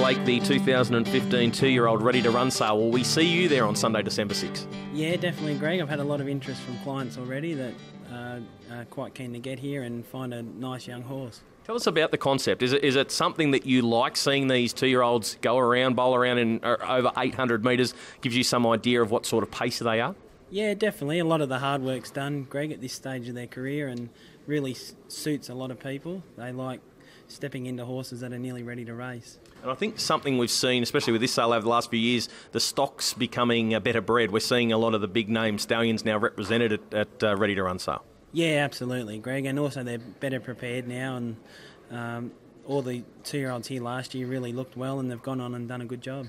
Blake, the 2015 two-year-old Ready2Run Sale. Will we see you there on Sunday, December 6th? Yeah, definitely, Greg. I've had a lot of interest from clients already that are quite keen to get here and find a nice young horse. Tell us about the concept. Is it something that you like, seeing these two-year-olds go around, bowl around in over 800 metres, gives you some idea of what sort of pace they are? Yeah, definitely. A lot of the hard work's done, Greg, at this stage of their career, and really suits a lot of people. They like stepping into horses that are nearly ready to race. And I think something we've seen, especially with this sale over the last few years, the stock's becoming a better bred. We're seeing a lot of the big name stallions now represented at Ready2Run Sale. Yeah, absolutely, Greg. And also they're better prepared now, and all the two-year-olds here last year really looked well, and they've gone on and done a good job.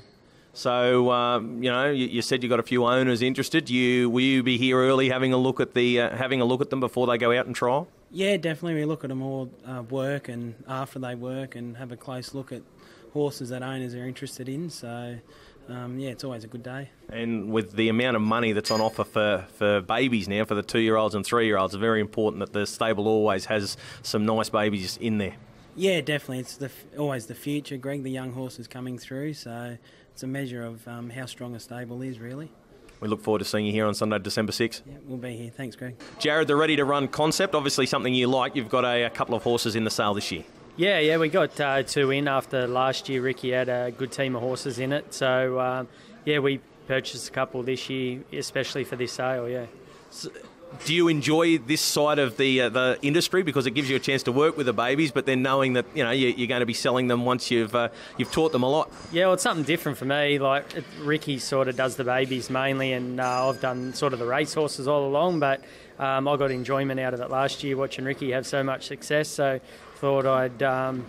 So, you said you got a few owners interested. Will you be here early having a look at them before they go out and trial? Yeah, definitely. We look at them all work and after they work, and have a close look at horses that owners are interested in. So, it's always a good day. And with the amount of money that's on offer for babies now, for the 2-year-olds and 3-year-olds, it's very important that the stable always has some nice babies in there. Yeah, definitely. It's always the future, Greg, the young horses coming through. So it's a measure of how strong a stable is, really. We look forward to seeing you here on Sunday, December 6th. Yeah, we'll be here. Thanks, Greg. Jared, the Ready2Run concept, obviously something you like. You've got a couple of horses in the sale this year. Yeah, we got 2 in after last year. Ricky had a good team of horses in it. So, we purchased a couple this year, especially for this sale, yeah. So, do you enjoy this side of the industry because it gives you a chance to work with the babies, but then knowing that you're going to be selling them once you've taught them a lot? Yeah, well, it's something different for me. Like Ricky sort of does the babies mainly, and I've done sort of the race horses all along. But I got enjoyment out of it last year watching Ricky have so much success. So thought I'd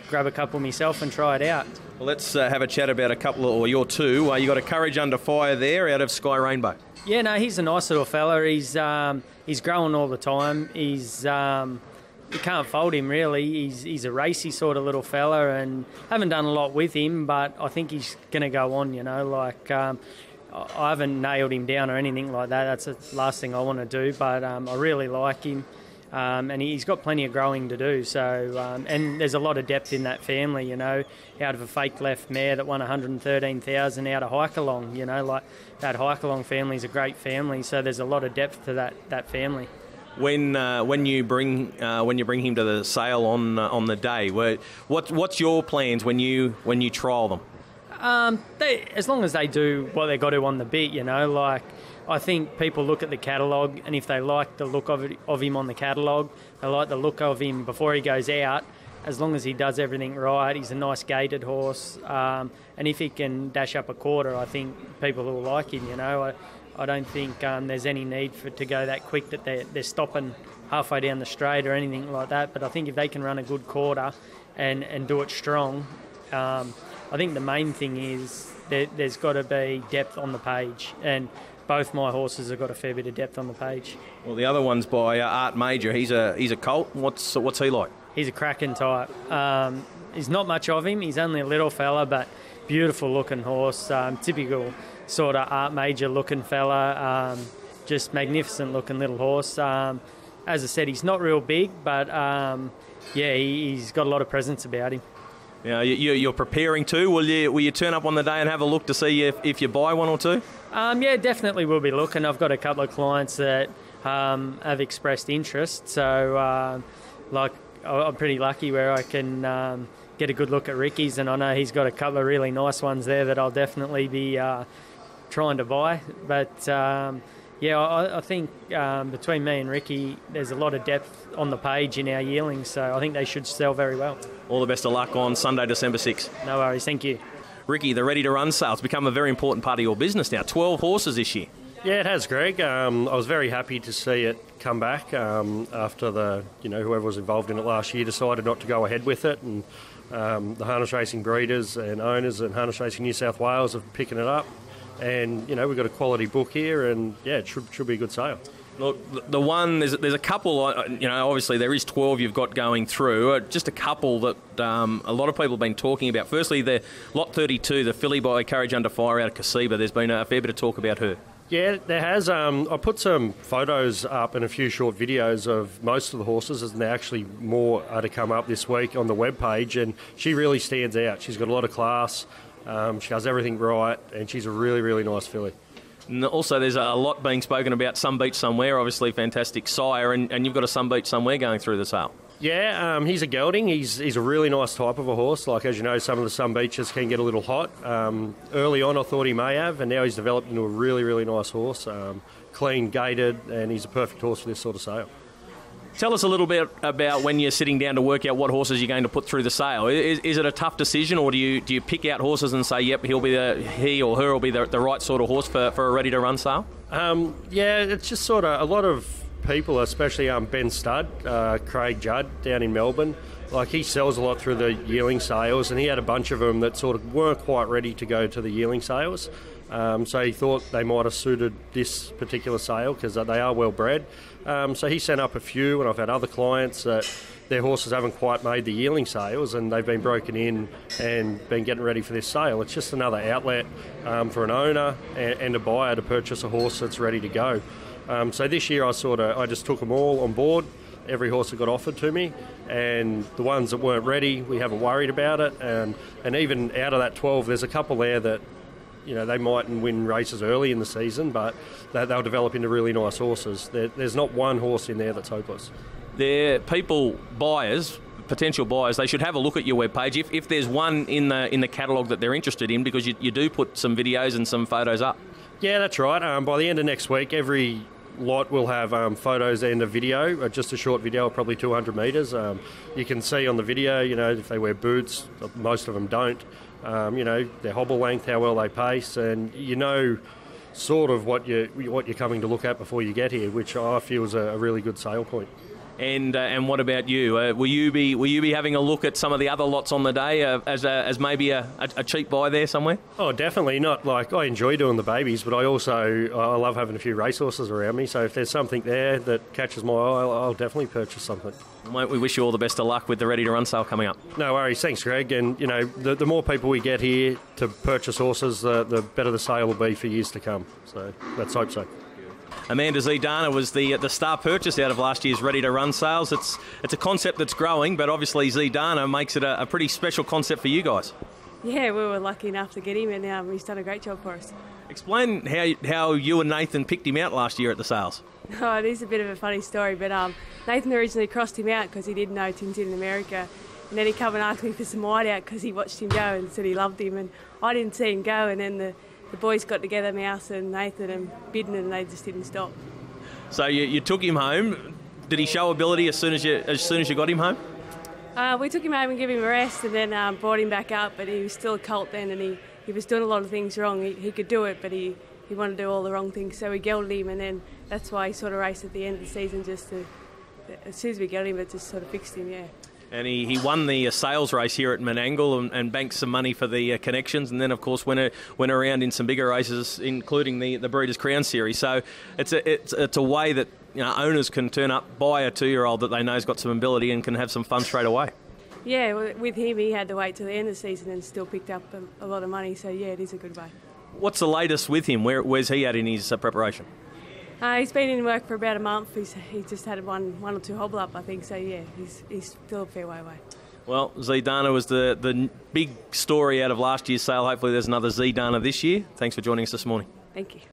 grab a couple myself and try it out. Well, let's have a chat about a couple, or your two. You got a Courage Under Fire there out of Sky Rainbow. Yeah, no, he's a nice little fella. He's growing all the time. You can't fault him really. He's a racy sort of little fella, and haven't done a lot with him, but I think he's going to go on. I haven't nailed him down or anything like that. That's the last thing I want to do. But I really like him. And he's got plenty of growing to do. So, and there's a lot of depth in that family, out of a fake left mare that won 113,000 out of Hikalong, that Hikalong family is a great family. So there's a lot of depth to that family. When you bring him to the sale on the day, what's your plans when you trial them? As long as they do what they got to on the bit, I think people look at the catalogue, and if they like the look of him on the catalogue, they like the look of him before he goes out, as long as he does everything right, he's a nice gated horse, and if he can dash up a quarter, I think people will like him, I don't think there's any need to go that quick that they're stopping halfway down the straight or anything like that, but I think if they can run a good quarter and do it strong, I think the main thing is there's got to be depth on the page, and both my horses have got a fair bit of depth on the page. Well, the other one's by Art Major. He's a colt. What's he like? He's a cracking type. There's not much of him. He's only a little fella, but beautiful looking horse. Typical sort of Art Major looking fella. Just magnificent looking little horse. As I said, he's not real big, but he's got a lot of presence about him. Now, you're preparing to. Will you turn up on the day and have a look to see if you buy one or two? Definitely we'll be looking. I've got a couple of clients that have expressed interest. So, I'm pretty lucky where I can get a good look at Ricky's, and I know he's got a couple of really nice ones there that I'll definitely be trying to buy. But, I think between me and Ricky, there's a lot of depth on the page in our yearlings, so I think they should sell very well. All the best of luck on Sunday, December 6th. No worries, thank you. Ricky, the Ready2Run sale's become a very important part of your business now. 12 horses this year. Yeah, it has, Greg. I was very happy to see it come back after whoever was involved in it last year decided not to go ahead with it, and the harness racing breeders and owners and Harness Racing New South Wales are picking it up. And, we've got a quality book here, and, it should be a good sale. Look, the one, there's a couple, obviously there is 12 you've got going through, just a couple that a lot of people have been talking about. Firstly, the Lot 32, the filly by Courage Under Fire out of Kasiba. There's been a fair bit of talk about her. Yeah, there has. I put some photos up and a few short videos of most of the horses, and there actually more are to come up this week on the webpage, and she really stands out. She's got a lot of class. She does everything right, and she's a really, really nice filly. And also, there's a lot being spoken about Some Beach Somewhere, obviously fantastic sire, and you've got a Some Beach Somewhere going through the sale. Yeah, he's a gelding. He's a really nice type of a horse. Like, as you know, some of the Some Beaches can get a little hot. Early on, I thought he may have, and now he's developed into a really, really nice horse. Clean, gated, and he's a perfect horse for this sort of sale. Tell us a little bit about when you're sitting down to work out what horses you're going to put through the sale. Is it a tough decision, or do you pick out horses and say, yep, he or her will be the right sort of horse for a ready-to-run sale? Yeah, it's just sort of a lot of people, especially Ben Studd, Craig Judd down in Melbourne. Like, he sells a lot through the yearling sales, and he had a bunch of them that sort of weren't quite ready to go to the yearling sales. So he thought they might have suited this particular sale because they are well bred. So he sent up a few, and I've had other clients that their horses haven't quite made the yearling sales, and they've been broken in and been getting ready for this sale. It's just another outlet for an owner and a buyer to purchase a horse that's ready to go. So this year I just took them all on board. Every horse that got offered to me, and the ones that weren't ready, we haven't worried about it. And even out of that 12, there's a couple there that, you know, they mightn't win races early in the season, but they'll develop into really nice horses. There's not one horse in there that's hopeless. They're potential buyers, they should have a look at your webpage if there's one in the catalogue that they're interested in, because you do put some videos and some photos up. Yeah, that's right. By the end of next week, every lot will have photos and a video, just a short video, probably 200 metres. You can see on the video, you know, if they wear boots. Most of them don't. You know, their hobble length, how well they pace, and you know sort of what you're coming to look at before you get here, which I feel is a really good sale point. And what about you? Will you be having a look at some of the other lots on the day as maybe a cheap buy there somewhere? Oh, definitely not. Like, I enjoy doing the babies, but I love having a few racehorses around me. So if there's something there that catches my eye, I'll definitely purchase something. Mate, we wish you all the best of luck with the Ready to Run sale coming up. No worries, thanks, Greg. And you know, the more people we get here to purchase horses, the better the sale will be for years to come. So let's hope so. Amanda Zidana was the star purchase out of last year's Ready to Run sales. It's a concept that's growing, but obviously Zidana makes it a pretty special concept for you guys. Yeah, we were lucky enough to get him, and he's done a great job for us. Explain how you and Nathan picked him out last year at the sales. Oh, it is a bit of a funny story, but Nathan originally crossed him out because he didn't know Tintin in America, and then he come and asked me for some white out because he watched him go and said he loved him, and I didn't see him go, and then the boys got together, Mouse and Nathan and Bidden, and they just didn't stop. So you took him home. Did he show ability as soon as you got him home? We took him home and gave him a rest, and then brought him back up, but he was still a colt then, and he was doing a lot of things wrong. He could do it, but he wanted to do all the wrong things, so we gelded him, and then that's why he sort of raced at the end of the season, as soon as we gelded him, it just sort of fixed him, yeah. And he won the sales race here at Menangle and banked some money for the connections, and then of course went around in some bigger races, including the Breeders' Crown Series. So it's a way that, you know, owners can turn up, buy a 2-year-old that they know has got some ability and can have some fun straight away. Yeah, with him he had to wait till the end of the season and still picked up a lot of money. So yeah, it is a good way. What's the latest with him? Where's he at in his preparation? He's been in work for about a month. He's just had one or two hobble up, I think. So yeah, he's still a fair way away. Well, Zidana was the big story out of last year's sale. Hopefully there's another Zidana this year. Thanks for joining us this morning. Thank you.